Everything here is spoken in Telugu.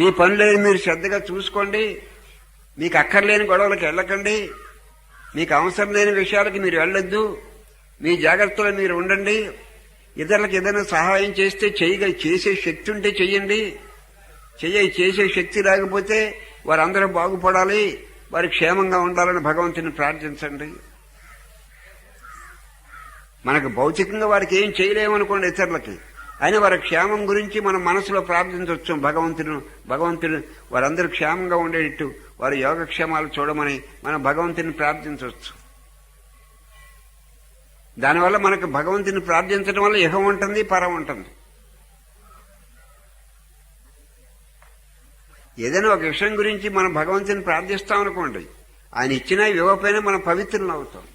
మీ పనులేని మీరు శ్రద్ధగా చూసుకోండి. మీకు అక్కర్లేని గొడవలకు వెళ్ళకండి. మీకు అవసరం లేని విషయాలకి మీరు వెళ్ళొద్దు. మీ జాగ్రత్తలో మీరు ఉండండి. ఇతరులకు ఏదైనా సహాయం చేస్తే చేసే శక్తి ఉంటే చెయ్యండి. చేసే శక్తి లేకపోతే వారందరూ బాగుపడాలి, వారి క్షేమంగా ఉండాలని భగవంతుని ప్రార్థించండి. మనకు భౌతికంగా వారికి ఏం చేయలేమనుకోండి ఇతరులకి, అయినా వారి క్షేమం గురించి మనం మనసులో ప్రార్థించవచ్చు. భగవంతుడు వారందరూ క్షేమంగా ఉండేటట్టు వారి యోగక్షేమాలు చూడమని మనం భగవంతుని ప్రార్థించవచ్చు. దానివల్ల మనకు భగవంతుని ప్రార్థించడం వల్ల ఇహం ఉంటుంది, పరం ఉంటుంది. ఏదైనా ఒక విషయం గురించి మనం భగవంతుని ప్రార్థిస్తాం అనుకోండి, ఆయన ఇచ్చినా ఇవ్వకపోయినా మనం పవిత్రులు అవుతాం.